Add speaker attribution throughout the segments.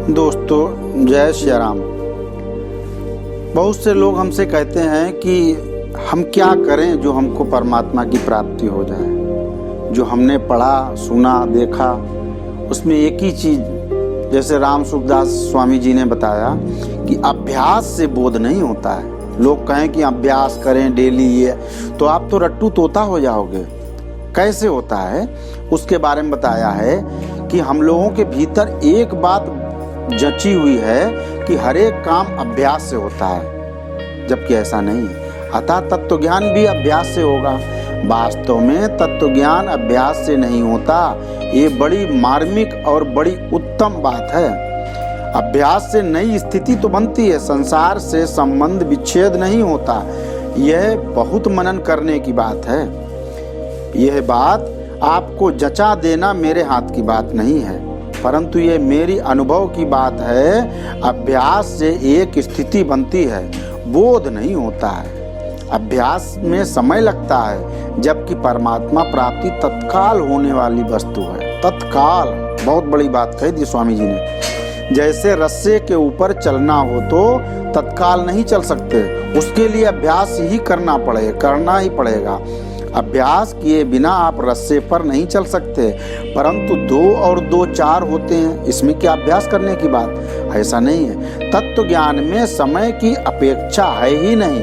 Speaker 1: दोस्तों, जय श्री राम। बहुत से लोग हमसे कहते हैं कि हम क्या करें जो हमको परमात्मा की प्राप्ति हो जाए। जो हमने पढ़ा, सुना, देखा, उसमें एक ही चीज़, जैसे राम सुखदास स्वामी जी ने बताया कि अभ्यास से बोध नहीं होता है। लोग कहें कि अभ्यास करें डेली, ये तो आप तो रट्टू तोता हो जाओगे। कैसे होता है उसके बारे में बताया है कि हम लोगों के भीतर एक बात जची हुई है कि हर एक काम अभ्यास से होता है, जबकि ऐसा नहीं है। अतः तत्व ज्ञान भी अभ्यास से होगा। वास्तव में तत्व ज्ञान अभ्यास से नहीं होता। ये बड़ी मार्मिक और बड़ी उत्तम बात है। अभ्यास से नई स्थिति तो बनती है, संसार से संबंध विच्छेद नहीं होता। यह बहुत मनन करने की बात है। यह बात आपको जचा देना मेरे हाथ की बात नहीं है, परंतु ये मेरी अनुभव की बात है। अभ्यास से एक स्थिति बनती है, बोध नहीं होता है। अभ्यास में समय लगता है, जबकि परमात्मा प्राप्ति तत्काल होने वाली वस्तु है। तत्काल, बहुत बड़ी बात कही थी स्वामी जी ने। जैसे रस्से के ऊपर चलना हो तो तत्काल नहीं चल सकते, उसके लिए अभ्यास ही करना ही पड़ेगा। अभ्यास किए बिना आप रस्से पर नहीं चल सकते, परंतु 2 और 2 4 होते हैं। इसमें क्या अभ्यास करने की बात? ऐसा नहीं है। तत्व ज्ञान में समय की अपेक्षा है ही नहीं,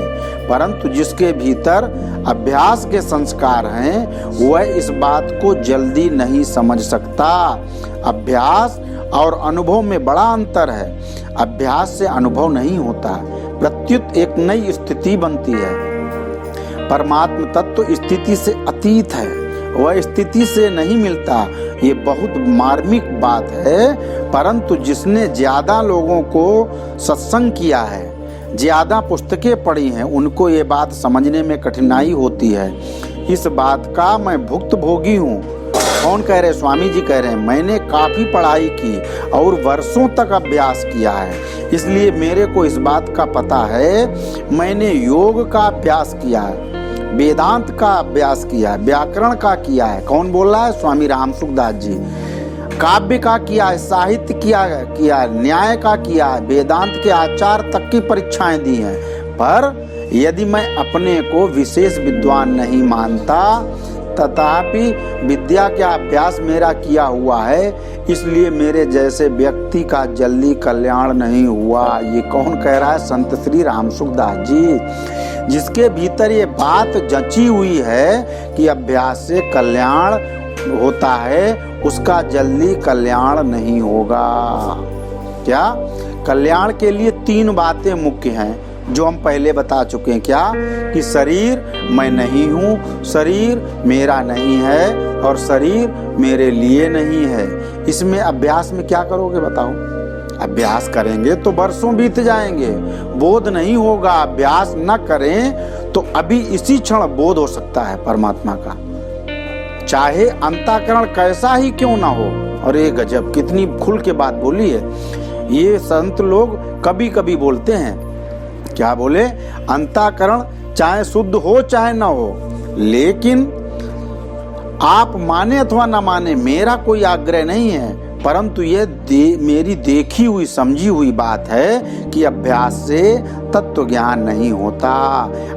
Speaker 1: परंतु जिसके भीतर अभ्यास के संस्कार हैं वह इस बात को जल्दी नहीं समझ सकता। अभ्यास और अनुभव में बड़ा अंतर है। अभ्यास से अनुभव नहीं होता, प्रत्युत एक नई स्थिति बनती है। परमात्म तत्व स्थिति से अतीत है, वह स्थिति से नहीं मिलता। ये बहुत मार्मिक बात है, परंतु जिसने ज्यादा लोगों को सत्संग किया है, ज्यादा पुस्तकें पढ़ी हैं, उनको ये बात समझने में कठिनाई होती है। इस बात का मैं भुक्तभोगी हूँ। कौन कह रहे? स्वामी जी कह रहे हैं, मैंने काफी पढ़ाई की और वर्षों तक अभ्यास किया है, इसलिए मेरे को इस बात का पता है। मैंने योग का अभ्यास किया है, वेदांत का अभ्यास किया है, व्याकरण का किया है। कौन बोल रहा है? स्वामी राम सुखदास जी। काव्य का किया है, साहित्य किया है, न्याय का किया है, वेदांत के आचार तक की परीक्षाएं दी हैं। पर यदि मैं अपने को विशेष विद्वान नहीं मानता, तथापि विद्या का अभ्यास मेरा किया हुआ है, इसलिए मेरे जैसे व्यक्ति का जल्दी कल्याण नहीं हुआ। ये कौन कह रहा है? संत श्री राम सुखदास जी, जिसके भीतर ये बात जची हुई है कि अभ्यास से कल्याण होता है, उसका जल्दी कल्याण नहीं होगा। क्या? कल्याण के लिए 3 बातें मुख्य हैं जो हम पहले बता चुके हैं। क्या? कि शरीर मैं नहीं हूँ, शरीर मेरा नहीं है और शरीर मेरे लिए नहीं है। इसमें अभ्यास में क्या करोगे बताओ? अभ्यास करेंगे तो वर्षों बीत जाएंगे, बोध नहीं होगा। अभ्यास न करें तो अभी इसी क्षण बोध हो सकता है परमात्मा का, चाहे अंतःकरण कैसा ही क्यों ना हो। और ये गजब, कितनी खुल के बात बोली है। ये संत लोग कभी कभी बोलते हैं, क्या बोले? अंतःकरण चाहे शुद्ध हो चाहे ना हो, लेकिन आप माने अथवा ना माने, मेरा कोई आग्रह नहीं है, परंतु ये मेरी देखी हुई समझी हुई बात है कि अभ्यास से तत्व ज्ञान नहीं होता।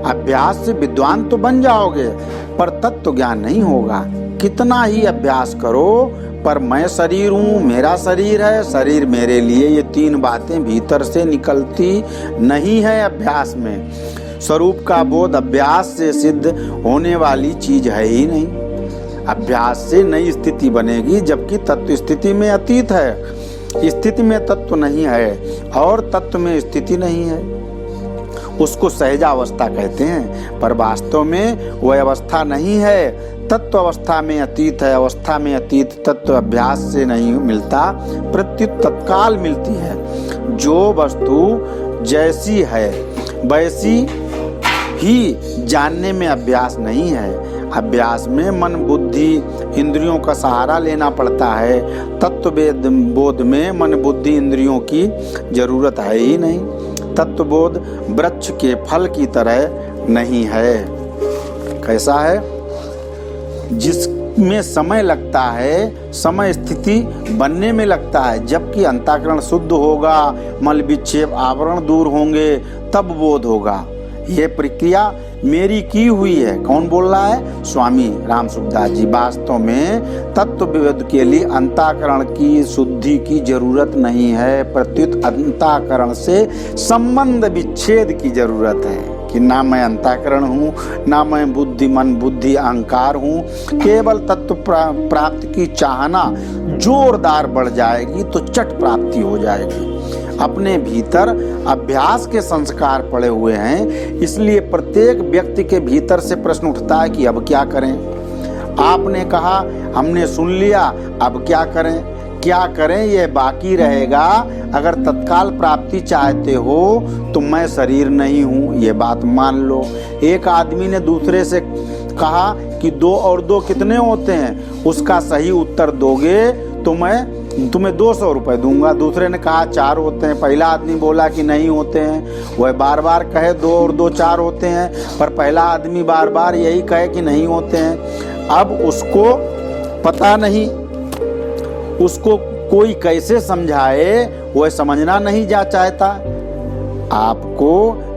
Speaker 1: अभ्यास से विद्वान तो बन जाओगे, पर तत्व ज्ञान नहीं होगा। कितना ही अभ्यास करो, पर मैं शरीर हूँ, मेरा शरीर है, शरीर मेरे लिए, ये 3 बातें भीतर से निकलती नहीं है अभ्यास में। स्वरूप का बोध अभ्यास से सिद्ध होने वाली चीज है ही नहीं। अभ्यास से नई स्थिति बनेगी, जबकि तत्व स्थिति में अतीत है। स्थिति में तत्व नहीं है और तत्व में स्थिति नहीं है। उसको सहजावस्था कहते हैं, पर वास्तव में वह अवस्था नहीं है। तत्व अवस्था में अतीत है, अवस्था में अतीत तत्व अभ्यास से नहीं मिलता, प्रत्युत तत्काल मिलती है। जो वस्तु जैसी है वैसी ही जानने में अभ्यास नहीं है। अभ्यास में मन, बुद्धि, इंद्रियों का सहारा लेना पड़ता है। तत्व बोध में मन, बुद्धि, इंद्रियों की जरूरत है ही नहीं। तत्वबोध वृक्ष के फल की तरह नहीं है। कैसा है? में समय लगता है, समय स्थिति बनने में लगता है, जबकि अंतःकरण शुद्ध होगा, मल विक्षेप आवरण दूर होंगे, तब बोध होगा। यह प्रक्रिया मेरी की हुई है। कौन बोल रहा है? स्वामी राम सुखदास जी। वास्तव में तत्व विवेक के लिए अंतःकरण की शुद्धि की जरूरत नहीं है, प्रत्युत अंतःकरण से संबंध विच्छेद की जरूरत है कि ना मैं अंतःकरण हूँ, ना मैं बुद्धि, मन बुद्धि अहंकार हूँ। केवल तत्व प्राप्ति की चाहना जोरदार बढ़ जाएगी तो चट प्राप्ति हो जाएगी। अपने भीतर अभ्यास के संस्कार पड़े हुए हैं, इसलिए प्रत्येक व्यक्ति के भीतर से प्रश्न उठता है कि अब क्या करें। आपने कहा, हमने सुन लिया, अब क्या करें? क्या करें यह बाकी रहेगा। अगर तत्काल प्राप्ति चाहते हो तो मैं शरीर नहीं हूँ, ये बात मान लो। एक आदमी ने दूसरे से कहा कि 2 और 2 कितने होते हैं, उसका सही उत्तर दोगे तो मैं तुम्हें 200 रुपए दूंगा। दूसरे ने कहा 4 होते हैं। पहला आदमी बोला कि नहीं होते हैं। वह बार बार कहे 2 और 2 4 होते हैं, पर पहला आदमी बार बार यही कहे कि नहीं होते हैं। अब उसको पता नहीं, उसको कोई कैसे समझाए, वह समझना नहीं जा चाहता। आपको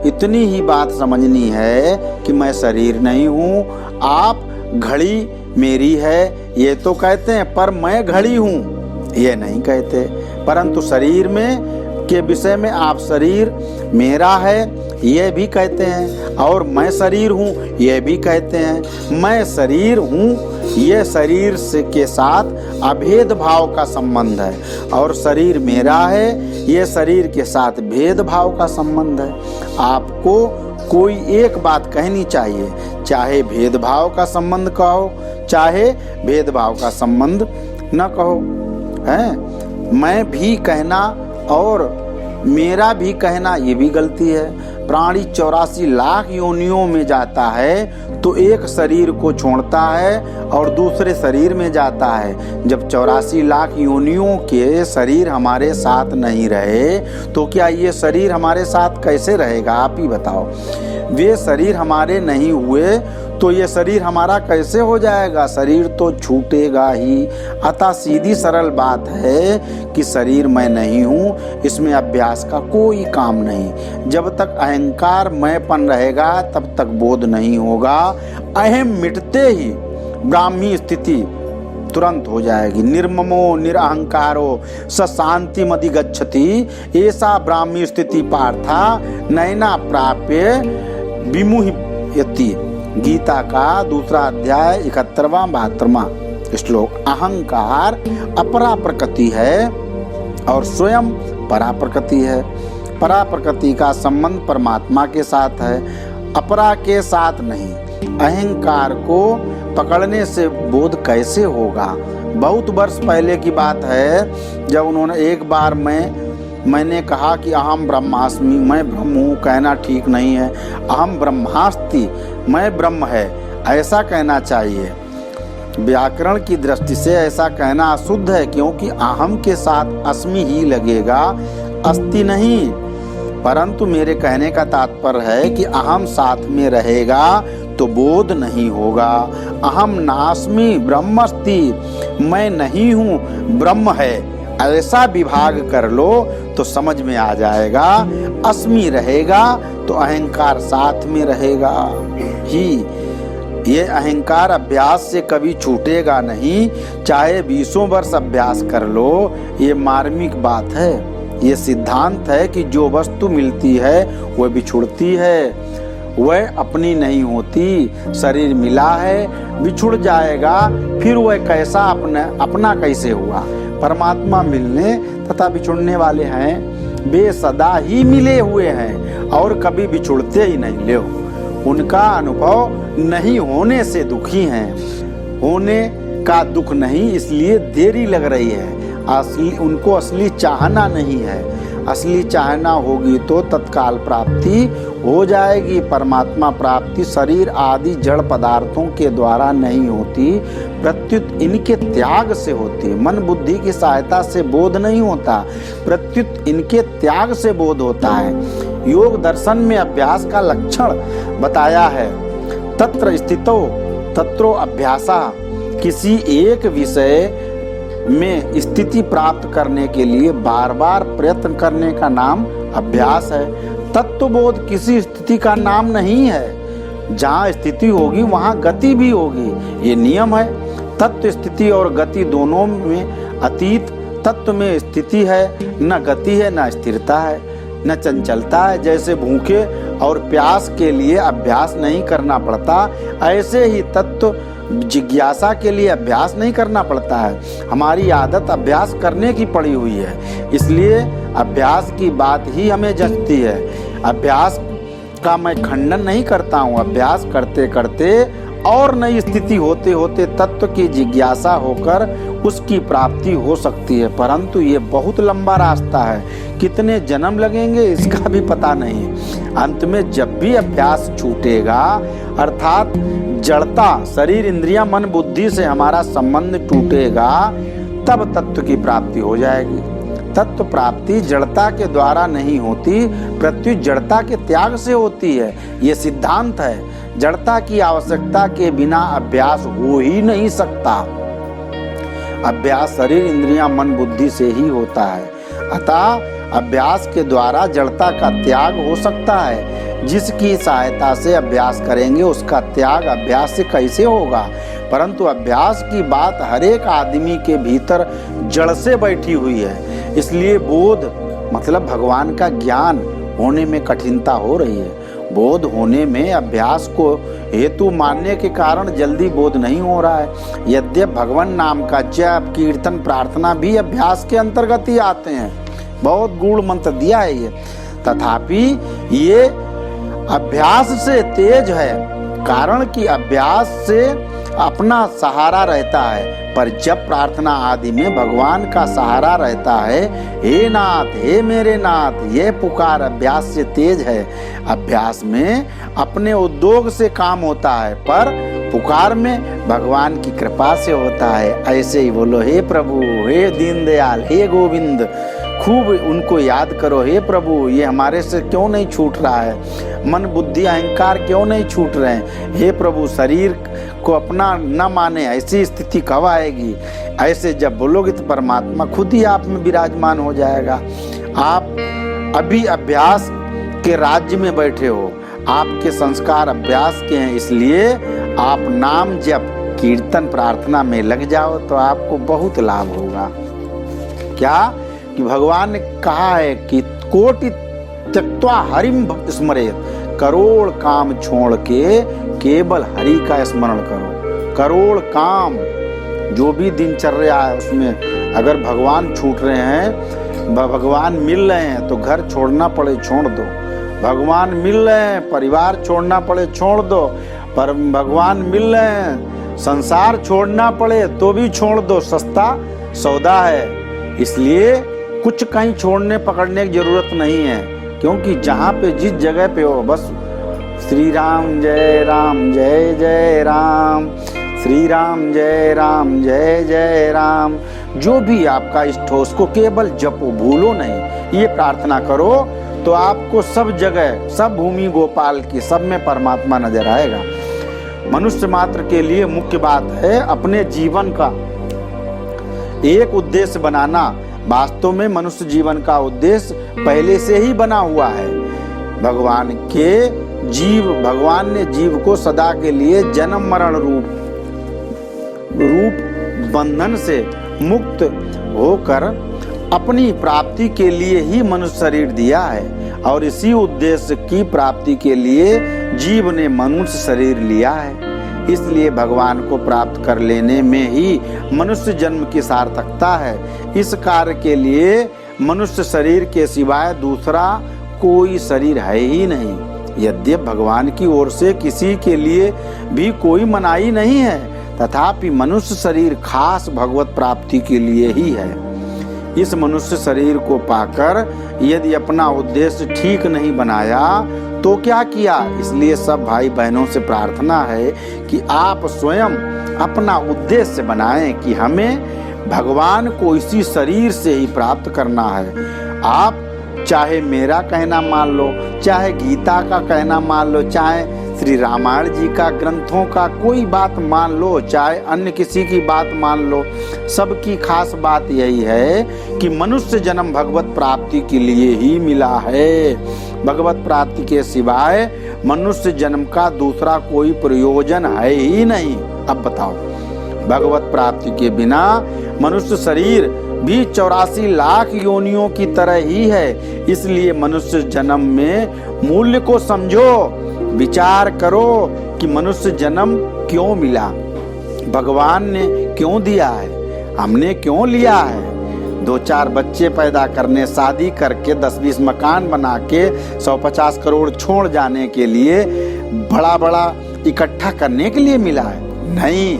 Speaker 1: इतनी ही बात समझनी है कि मैं शरीर नहीं हूँ। आप घड़ी मेरी है ये तो कहते हैं, पर मैं घड़ी हूँ ये नहीं कहते। परंतु शरीर में के विषय में आप शरीर मेरा है ये भी कहते हैं, और मैं शरीर हूँ ये भी कहते हैं। मैं शरीर हूँ ये शरीर से के साथ अभेद भाव का संबंध है, और शरीर मेरा है ये शरीर के साथ भेदभाव का संबंध है। आपको कोई एक बात कहनी चाहिए, चाहे भेदभाव का संबंध कहो, चाहे भेदभाव का संबंध न कहो। है मैं भी कहना और मेरा भी कहना ये भी गलती है। प्राणी 84 लाख योनियों में जाता है तो एक शरीर को छोड़ता है और दूसरे शरीर में जाता है। जब 84 लाख योनियों के शरीर हमारे साथ नहीं रहे तो क्या ये शरीर हमारे साथ कैसे रहेगा? आप ही बताओ। वे शरीर हमारे नहीं हुए तो ये शरीर हमारा कैसे हो जाएगा? शरीर तो छूटेगा ही। अतः सीधी सरल बात है कि शरीर मैं नहीं हूँ, इसमें अभ्यास का कोई काम नहीं। जब तक अहंकार मैंपन रहेगा तब तक बोध नहीं होगा। अहम मिटते ही ब्राह्मी स्थिति तुरंत हो जाएगी। निर्ममो निरअहंकारो स शांति मधिगच्छति, ऐसा ब्राह्मी स्थिति पार्था नैना प्राप्य विमुह्यति। गीता का 2 अध्याय 71वां 72वां श्लोक। अहंकार अपरा प्रकृति है और स्वयं परा प्रकृति है। परा प्रकृति का संबंध परमात्मा के साथ है, अपरा के साथ नहीं। अहंकार को पकड़ने से बोध कैसे होगा? बहुत वर्ष पहले की बात है, जब उन्होंने एक बार मैंने कहा कि अहम ब्रह्मास्मि, मैं ब्रह्म हूँ, कहना ठीक नहीं है। अहम ब्रह्मास्ति, मैं ब्रह्म है, ऐसा कहना चाहिए। व्याकरण की दृष्टि से ऐसा कहना अशुद्ध है, क्योंकि अहम के साथ अस्मि ही लगेगा, अस्ति नहीं। परंतु मेरे कहने का तात्पर्य है कि अहम साथ में रहेगा तो बोध नहीं होगा। अहम नास्मि ब्रह्मस्ति, मैं नहीं हूँ, ब्रह्म है, ऐसा विभाग कर लो तो समझ में आ जाएगा। अस्मि रहेगा तो अहंकार साथ में रहेगा ही। ये अहंकार अभ्यास से कभी छूटेगा नहीं, चाहे 20 वर्ष अभ्यास कर लो। ये मार्मिक बात है, ये सिद्धांत है कि जो वस्तु मिलती है वह बिछुड़ती है, वह अपनी नहीं होती। शरीर मिला है, बिछुड़ जाएगा, फिर वह कैसा अपना कैसे हुआ? परमात्मा मिलने तथा बिछुड़ने वाले हैं, वे सदा ही मिले हुए हैं और कभी बिछुड़ते ही नहीं। ले उनका अनुभव नहीं होने से दुखी हैं, होने का दुख नहीं, इसलिए देरी लग रही है। उनको असली चाहना नहीं है। असली चाहना होगी तो तत्काल प्राप्ति हो जाएगी। परमात्मा प्राप्ति शरीर आदि जड़ पदार्थों के द्वारा नहीं होती, प्रत्युत इनके त्याग से होती। मन बुद्धि की सहायता से बोध नहीं होता, प्रत्युत इनके त्याग से बोध होता है। योग दर्शन में अभ्यास का लक्षण बताया है। तत्र स्थितो तत्रो अभ्यासा, किसी एक विषय में स्थिति प्राप्त करने के लिए बार बार प्रयत्न करने का नाम अभ्यास है। तत्वबोध किसी स्थिति का नाम नहीं है। जहाँ स्थिति होगी वहाँ गति भी होगी, ये नियम है। तत्व स्थिति और गति दोनों में अतीत। तत्व में स्थिति है, न गति है, न स्थिरता है, न चंचलता है। जैसे भूखे और प्यास के लिए अभ्यास नहीं करना पड़ता, ऐसे ही तत्व जिज्ञासा के लिए अभ्यास नहीं करना पड़ता है। हमारी आदत अभ्यास करने की पड़ी हुई है, इसलिए अभ्यास की बात ही हमें जचती है। अभ्यास का मैं खंडन नहीं करता हूँ। अभ्यास करते करते और नई स्थिति होते होते तत्व की जिज्ञासा होकर उसकी प्राप्ति हो सकती है, परंतु ये बहुत लंबा रास्ता है। कितने जन्म लगेंगे इसका भी पता नहीं। अंत में जब भी अभ्यास छूटेगा, अर्थात जड़ता, शरीर इंद्रियां मन बुद्धि से हमारा संबंध टूटेगा, तब तत्व की प्राप्ति हो जाएगी। तत्व प्राप्ति जड़ता के द्वारा नहीं होती, प्रत्युत जड़ता के त्याग से होती है। ये सिद्धांत है। जड़ता की आवश्यकता के बिना अभ्यास हो ही नहीं सकता। अभ्यास शरीर इंद्रियां मन बुद्धि से ही होता है। अतः अभ्यास के द्वारा जड़ता का त्याग हो सकता है। जिसकी सहायता से अभ्यास करेंगे उसका त्याग अभ्यास से कैसे होगा? परंतु अभ्यास की बात हर एक आदमी के भीतर जड़ से बैठी हुई है, इसलिए बोध मतलब भगवान का ज्ञान होने में कठिनता हो रही है। बोध होने में अभ्यास को हेतु मानने के कारण जल्दी बोध नहीं हो रहा है। यद्यप भगवान नाम का जप कीर्तन प्रार्थना भी अभ्यास के अंतर्गत ही आते हैं, बहुत गूढ़ मंत्र दिया है ये, तथापि ये अभ्यास से तेज है, कारण कि अभ्यास से अपना सहारा रहता है। पर जब प्रार्थना आदि में भगवान का सहारा रहता है, हे नाथ हे मेरे नाथ, ये पुकार अभ्यास से तेज है। अभ्यास में अपने उद्योग से काम होता है, पर पुकार में भगवान की कृपा से होता है। ऐसे ही बोलो, हे प्रभु, हे दीनदयाल, हे गोविंद, खूब उनको याद करो। हे प्रभु, ये हमारे से क्यों नहीं छूट रहा है? मन बुद्धि अहंकार क्यों नहीं छूट रहे हैं? हे प्रभु, शरीर को अपना न माने ऐसी स्थिति कब आएगी? ऐसे जब बोलोगे तो परमात्मा खुद ही आप में विराजमान हो जाएगा। आप अभी अभ्यास के राज्य में बैठे हो, आपके संस्कार अभ्यास के हैं, इसलिए आप नाम जप कीर्तन प्रार्थना में लग जाओ तो आपको बहुत लाभ होगा। क्या कि भगवान ने कहा है कि कोटि त्यक्त्वा हरिम स्मरेत, करोड़ काम छोड़ के केवल हरि का स्मरण करो। करोड़ काम जो भी दिनचर्या है उसमें अगर भगवान छूट रहे हैं, भगवान मिल रहे हैं तो घर छोड़ना पड़े छोड़ दो। भगवान मिल रहे हैं, परिवार छोड़ना पड़े छोड़ दो। पर भगवान मिल रहे हैं, संसार छोड़ना पड़े तो भी छोड़ दो, सस्ता सौदा है। इसलिए कुछ कहीं छोड़ने पकड़ने की जरूरत नहीं है, क्योंकि जहाँ पे जिस जगह पे हो बस श्री राम जय राम जय जय राम, श्री राम जय राम जय जय राम, जो भी आपका इष्ट हो उसको केवल जपो, भूलो नहीं। ये प्रार्थना करो तो आपको सब जगह, सब भूमि गोपाल की, सब में परमात्मा नजर आएगा। मनुष्य मात्र के लिए मुख्य बात है अपने जीवन का एक उद्देश्य बनाना। वास्तव में मनुष्य जीवन का उद्देश्य पहले से ही बना हुआ है। भगवान ने जीव को सदा के लिए जन्म मरण रूप बंधन से मुक्त होकर अपनी प्राप्ति के लिए ही मनुष्य शरीर दिया है, और इसी उद्देश्य की प्राप्ति के लिए जीव ने मनुष्य शरीर लिया है। इसलिए भगवान को प्राप्त कर लेने में ही मनुष्य जन्म की सार्थकता है। इस कार्य के लिए मनुष्य शरीर के सिवाय दूसरा कोई शरीर है ही नहीं। यद्यप भगवान की ओर से किसी के लिए भी कोई मनाही नहीं है, तथापि मनुष्य शरीर खास भगवत प्राप्ति के लिए ही है। इस मनुष्य शरीर को पाकर यदि अपना उद्देश्य ठीक नहीं बनाया तो क्या किया? इसलिए सब भाई बहनों से प्रार्थना है कि आप स्वयं अपना उद्देश्य बनाएं कि हमें भगवान को इसी शरीर से ही प्राप्त करना है। आप चाहे मेरा कहना मान लो, चाहे गीता का कहना मान लो, चाहे श्री रामायण जी का, ग्रंथों का कोई बात मान लो, चाहे अन्य किसी की बात मान लो, सबकी खास बात यही है कि मनुष्य जन्म भगवत प्राप्ति के लिए ही मिला है। भगवत प्राप्ति के सिवाय मनुष्य जन्म का दूसरा कोई प्रयोजन है ही नहीं। अब बताओ, भगवत प्राप्ति के बिना मनुष्य शरीर भी 84 लाख योनियों की तरह ही है। इसलिए मनुष्य जन्म में मूल्य को समझो, विचार करो कि मनुष्य जन्म क्यों मिला, भगवान ने क्यों दिया है, हमने क्यों लिया है। 2-4 बच्चे पैदा करने, शादी करके 10-20 मकान बना के 150 करोड़ छोड़ जाने के लिए, बड़ा बड़ा इकट्ठा करने के लिए मिला है? नहीं,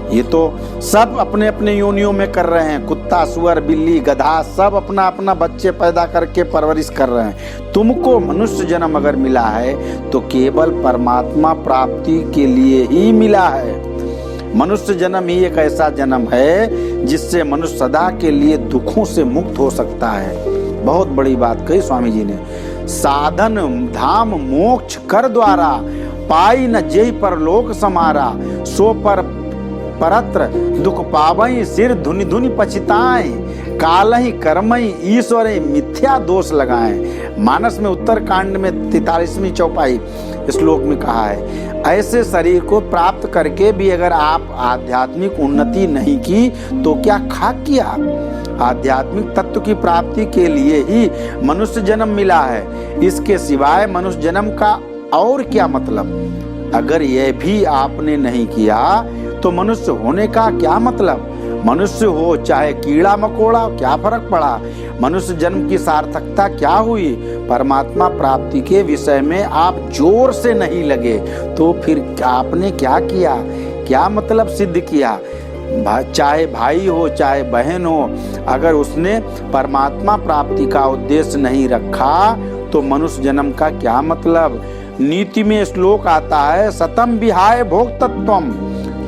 Speaker 1: ये तो सब अपने अपने योनियों में कर रहे हैं। कुत्ता, सुअर, बिल्ली, गधा सब अपना अपना बच्चे पैदा करके परवरिश कर रहे हैं। तुमको मनुष्य जन्म अगर मिला है तो केवल परमात्मा प्राप्ति के लिए ही मिला है। मनुष्य जन्म ही एक ऐसा जन्म है जिससे मनुष्य सदा के लिए दुखों से मुक्त हो सकता है। बहुत बड़ी बात कही स्वामी जी ने। साधन धाम मोक्ष कर द्वारा, पाई न जेहि परलोक समारा, सो पर परत्र दुख पावई, सिर धुनि धुनि पछिताएं, कालहि कर्मई ईश्वर मिथ्या दोष लगाएं। मानस में उत्तर कांड में 43वीं चौपाई श्लोक में कहा है, ऐसे शरीर को प्राप्त करके भी अगर आप आध्यात्मिक उन्नति नहीं की तो क्या खाक किया। आध्यात्मिक तत्व की प्राप्ति के लिए ही मनुष्य जन्म मिला है। इसके सिवाय मनुष्य जन्म का और क्या मतलब। अगर यह भी आपने नहीं किया तो मनुष्य होने का क्या मतलब। मनुष्य हो चाहे कीड़ा मकोड़ा, क्या फर्क पड़ा। मनुष्य जन्म की सार्थकता क्या हुई। परमात्मा प्राप्ति के विषय में आप जोर से नहीं लगे तो फिर आपने क्या किया, क्या मतलब सिद्ध किया। चाहे भाई हो चाहे बहन हो, अगर उसने परमात्मा प्राप्ति का उद्देश्य नहीं रखा तो मनुष्य जन्म का क्या मतलब। नीति में श्लोक आता है, सतम विहाय भोक्तत्वम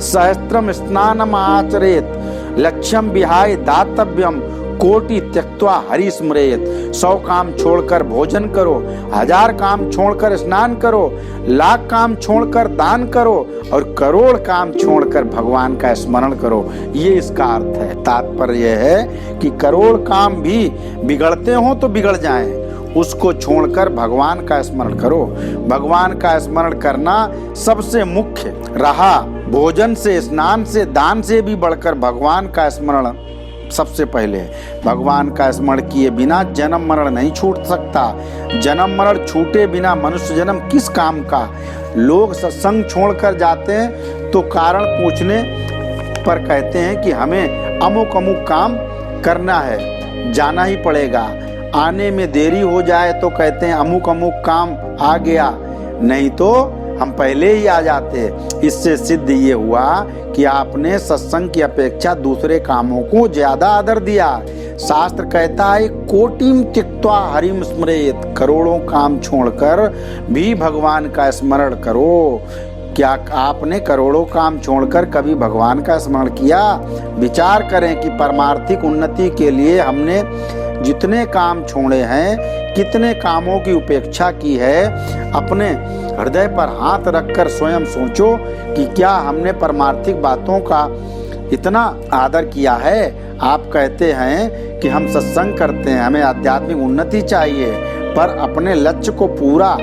Speaker 1: सहस्त्रम स्नानम आचरेत, लक्ष्यम विहाय दातव्यम कोटि त्यक्त्वा हरि स्मरेत। 100 काम छोड़कर भोजन करो, 1000 काम छोड़कर स्नान करो, 1,00,000 काम छोड़कर दान करो और करोड़ काम छोड़कर भगवान का स्मरण करो। ये इसका अर्थ है। तात्पर्य है कि करोड़ काम भी बिगड़ते हो तो बिगड़ जाएं, उसको छोड़कर भगवान का स्मरण करो। भगवान का स्मरण करना सबसे मुख्य रहा। भोजन से, स्नान से, दान से भी बढ़कर भगवान का स्मरण सबसे पहले है। भगवान का स्मरण किए बिना जन्म मरण नहीं छूट सकता। जन्म मरण छूटे बिना मनुष्य जन्म किस काम का। लोग सत्संग छोड़कर जाते हैं तो कारण पूछने पर कहते हैं कि हमें अमुक अमुक काम करना है, जाना ही पड़ेगा। आने में देरी हो जाए तो कहते हैं अमुक अमुक काम आ गया, नहीं तो हम पहले ही आ जाते। इससे सिद्ध ये हुआ कि आपने सत्संग की अपेक्षा दूसरे कामों को ज्यादा आदर दिया। शास्त्र कहता है कोटिम त्यक्त्वा हरिम स्मरेत, करोड़ों काम छोड़कर भी भगवान का स्मरण करो। क्या आपने करोड़ों काम छोड़कर कभी भगवान का स्मरण किया। विचार करें कि परमार्थिक उन्नति के लिए हमने जितने काम छोड़े हैं, कितने कामों की उपेक्षा की है। अपने हृदय पर हाथ रखकर स्वयं सोचो कि क्या हमने परमार्थिक बातों का इतना आदर किया है। आप कहते हैं कि हम सत्संग करते हैं, हमें आध्यात्मिक उन्नति चाहिए, पर अपने लक्ष्य को पूरा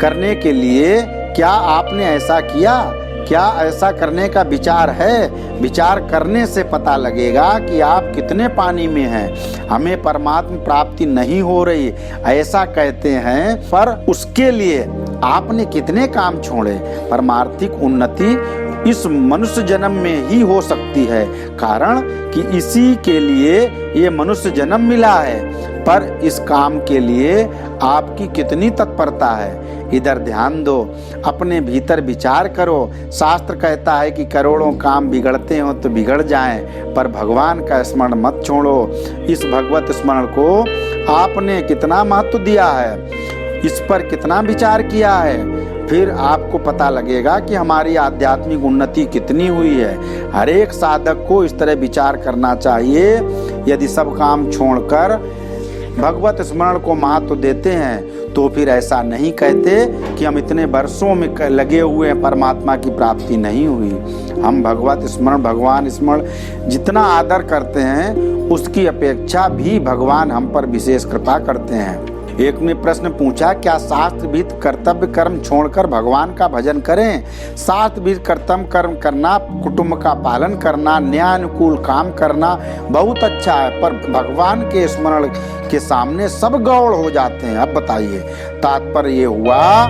Speaker 1: करने के लिए क्या आपने ऐसा किया। क्या ऐसा करने का विचार है। विचार करने से पता लगेगा कि आप कितने पानी में हैं। हमें परमात्मा प्राप्ति नहीं हो रही ऐसा कहते हैं, पर उसके लिए आपने कितने काम छोड़े। परमार्थिक उन्नति इस मनुष्य जन्म में ही हो सकती है, कारण कि इसी के लिए ये मनुष्य जन्म मिला है। पर इस काम के लिए आपकी कितनी तत्परता है, इधर ध्यान दो, अपने भीतर विचार करो। शास्त्र कहता है कि करोड़ों काम बिगड़ते हो तो बिगड़ जाएं, पर भगवान का स्मरण मत छोड़ो। इस भगवत स्मरण को आपने कितना महत्व दिया है, इस पर कितना विचार किया है, फिर आपको पता लगेगा कि हमारी आध्यात्मिक उन्नति कितनी हुई है। हर एक साधक को इस तरह विचार करना चाहिए। यदि सब काम छोड़कर भगवत स्मरण को महत्व देते हैं तो फिर ऐसा नहीं कहते कि हम इतने वर्षों में लगे हुए हैं, परमात्मा की प्राप्ति नहीं हुई। हम भगवत स्मरण, भगवान स्मरण जितना आदर करते हैं उसकी अपेक्षा भी भगवान हम पर विशेष कृपा करते हैं। एक ने प्रश्न पूछा, क्या शास्त्र विहित कर्तव्य कर्म छोड़कर भगवान का भजन करें? शास्त्र विहित कर्तव्य कर्म करना, कुटुंब का पालन करना, न्यायानुकूल काम करना बहुत अच्छा है, पर भगवान के स्मरण के सामने सब गौड़ हो जाते हैं। अब बताइए, तात्पर्य ये हुआ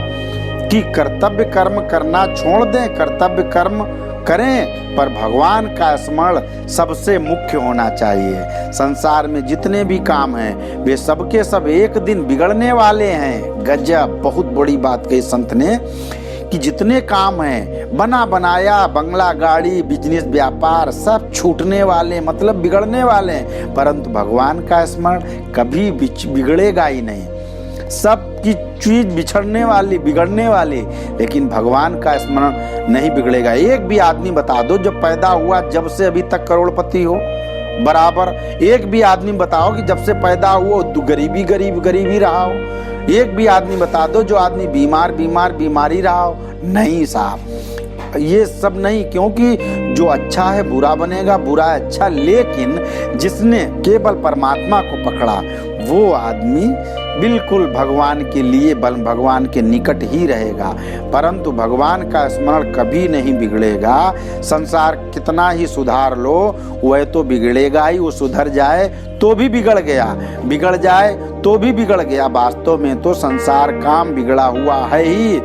Speaker 1: कि कर्तव्य कर्म करना छोड़ दें, कर्तव्य कर्म करें, पर भगवान का स्मरण सबसे मुख्य होना चाहिए। संसार में जितने भी काम हैं वे सबके सब एक दिन बिगड़ने वाले हैं। गजब, बहुत बड़ी बात कही संत ने कि जितने काम हैं, बना बनाया बंगला, गाड़ी, बिजनेस, व्यापार सब छूटने वाले, मतलब बिगड़ने वाले हैं, परंतु भगवान का स्मरण कभी बिगड़ेगा ही नहीं। सबकी चीज बिछड़ने वाली, बिगड़ने वाली, लेकिन भगवान का स्मरण नहीं बिगड़ेगा। एक भी आदमी बता दो जब पैदा हुआ जब से अभी तक करोड़पति हो, बराबर। एक भी आदमी बताओ कि जब से पैदा हुआ तो गरीबी गरीबी रहा हो। एक भी आदमी बता दो जो आदमी बीमारी रहा हो। नहीं साहब, ये सब नहीं, क्योंकि जो अच्छा है बुरा बनेगा, बुरा है अच्छा। लेकिन जिसने केवल परमात्मा को पकड़ा वो आदमी बिल्कुल भगवान के लिए भगवान के निकट ही रहेगा, परंतु भगवान का स्मरण कभी नहीं बिगड़ेगा। संसार कितना ही सुधार लो वह तो बिगड़ेगा ही। वो सुधर जाए तो भी बिगड़ गया, बिगड़ जाए तो भी बिगड़ गया। वास्तव में तो संसार काम बिगड़ा हुआ है ही।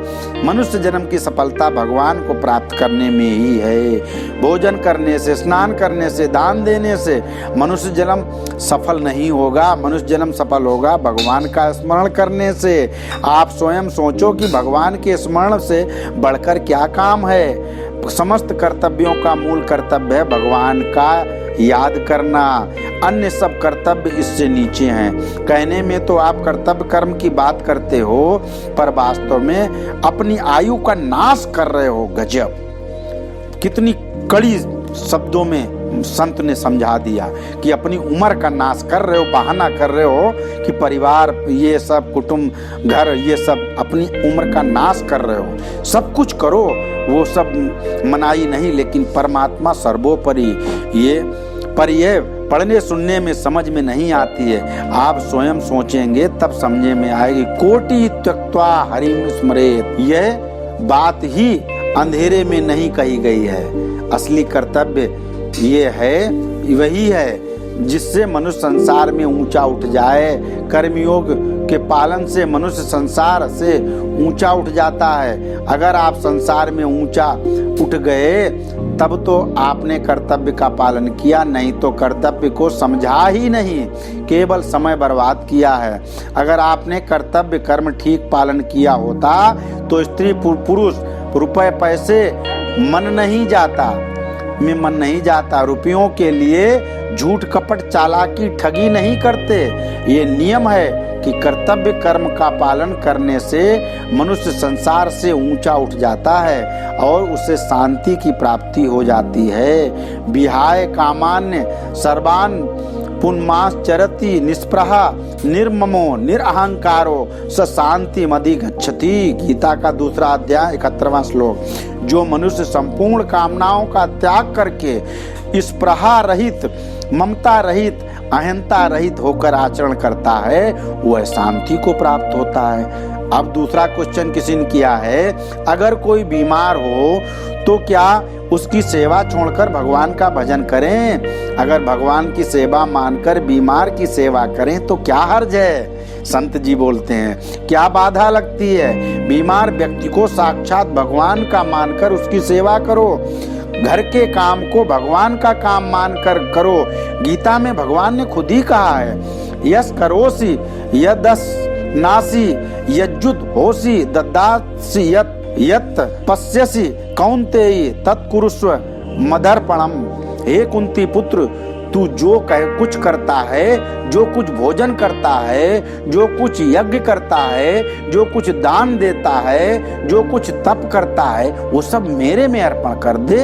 Speaker 1: मनुष्य जन्म की सफलता भगवान को प्राप्त करने में ही है। भोजन करने से, स्नान करने से, दान देने से मनुष्य जन्म सफल नहीं होगा। मनुष्य जन्म सफल होगा भगवान का स्मरण करने से। आप स्वयं सोचो कि भगवान के स्मरण से बढ़कर क्या काम है। समस्त कर्तव्यों का मूल कर्तव्य है भगवान का याद करना। अन्य सब कर्तव्य इससे नीचे हैं। कहने में तो आप कर्तव्य कर्म की बात करते हो, पर वास्तव में अपनी आयु का नाश कर रहे हो। गजब, कितनी कड़ी शब्दों में संत ने समझा दिया कि अपनी उम्र का नाश कर रहे हो। बहाना कर रहे हो कि परिवार, ये सब कुटुंब, घर, ये सब अपनी उम्र का नाश कर रहे हो। सब कुछ करो, वो सब मनाही नहीं, लेकिन परमात्मा सर्वोपरि। ये पढ़ने सुनने में समझ में नहीं आती है। आप स्वयं सोचेंगे तब समझे में आएगी। कोटि त्यक्त्वा हरिं स्मरेत्, यह बात ही अंधेरे में नहीं कही गई है। असली कर्तव्य ये है, वही है जिससे मनुष्य संसार में ऊंचा उठ जाए। कर्मयोग के पालन से मनुष्य संसार से ऊंचा उठ जाता है। अगर आप संसार में ऊंचा उठ गए तब तो आपने कर्तव्य का पालन किया, नहीं तो कर्तव्य को समझा ही नहीं, केवल समय बर्बाद किया है। अगर आपने कर्तव्य कर्म ठीक पालन किया होता तो स्त्री पुरुष, रुपए पैसे मन नहीं जाता, रुपयों के लिए झूठ कपट चालाकी ठगी नहीं करते। ये नियम है कि कर्तव्य कर्म का पालन करने से मनुष्य संसार से ऊंचा उठ जाता है और उसे शांति की प्राप्ति हो जाती है। विहाय कामान्य सर्वान पुन्माश्चरति निष्प्रहा निर्ममो निरअहंकारो स शांति मदि गच्छति। गीता का 2 अध्याय 71वां श्लोक। जो मनुष्य संपूर्ण कामनाओं का त्याग करके स्प्रहा रहित, ममता रहित, अहंता रहित होकर आचरण करता है वह शांति को प्राप्त होता है। अब दूसरा क्वेश्चन किसी ने किया है, अगर कोई बीमार हो तो क्या उसकी सेवा छोड़कर भगवान का भजन करें? अगर भगवान की सेवा मानकर बीमार की सेवा करें तो क्या हर्ज है? संत जी बोलते हैं, क्या बाधा लगती है? बीमार व्यक्ति को साक्षात भगवान का मानकर उसकी सेवा करो। घर के काम को भगवान का काम मानकर करो। गीता में भगवान ने खुद ही कहा है, यस करोसी यदस नासी यज्जुत होसी ददासी यत पश्यसि कौन्तेय तत्कुरुष्व मदर्पणम। हे कुंती पुत्र, तू जो कुछ करता है, जो कुछ भोजन करता है, जो कुछ यज्ञ करता है, जो कुछ दान देता है, जो कुछ तप करता है, वो सब मेरे में अर्पण कर दे,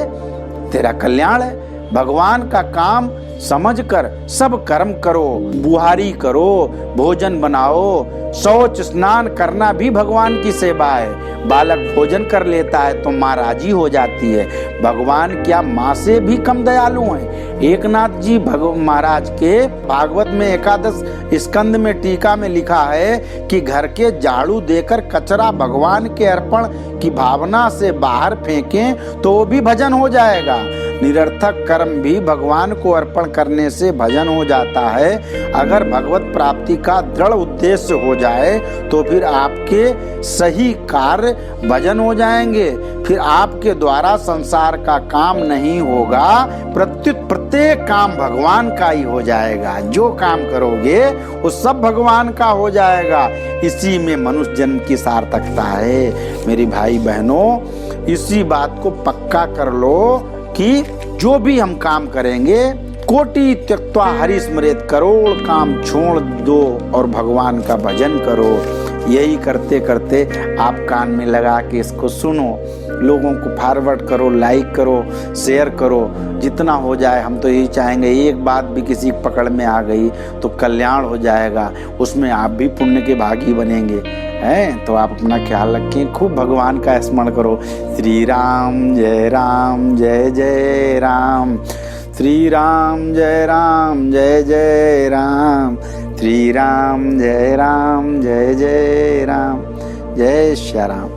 Speaker 1: तेरा कल्याण है। भगवान का काम समझकर सब कर्म करो। बुहारी करो, भोजन बनाओ, शौच स्नान करना भी भगवान की सेवा है। बालक भोजन कर लेता है तो माँ राजी हो जाती है। भगवान क्या माँ से भी कम दयालु हैं? एकनाथ जी महाराज के भागवत में 11 स्कंद में टीका में लिखा है कि घर के झाड़ू देकर कचरा भगवान के अर्पण की भावना से बाहर फेंकें तो वो भी भजन हो जाएगा। निरर्थक कर्म भी भगवान को अर्पण करने से भजन हो जाता है। अगर भगवत प्राप्ति का दृढ़ उद्देश्य हो जाए तो फिर आपके सही कार्य भजन हो जाएंगे। फिर आपके द्वारा संसार का काम नहीं होगा, प्रत्येक काम भगवान का ही हो जाएगा। जो काम करोगे वो सब भगवान का हो जाएगा। इसी में मनुष्य जन्म की सार्थकता है। मेरी भाई बहनों, इसी बात को पक्का कर लो कि जो भी हम काम करेंगे, कोटि त्यक्त्वा हरि स्मरेत, करोड़ काम छोड़ दो और भगवान का भजन करो। यही करते करते आप कान में लगा के इसको सुनो, लोगों को फॉरवर्ड करो, लाइक करो, शेयर करो। जितना हो जाए, हम तो यही चाहेंगे। एक बात भी किसी पकड़ में आ गई तो कल्याण हो जाएगा, उसमें आप भी पुण्य के भागी बनेंगे। हैं तो आप अपना ख्याल रखें, खूब भगवान का स्मरण करो। श्री राम जय राम जय जय राम, श्री राम जय राम जय जय राम, श्री राम जय राम जय जय राम, जय श्री राम।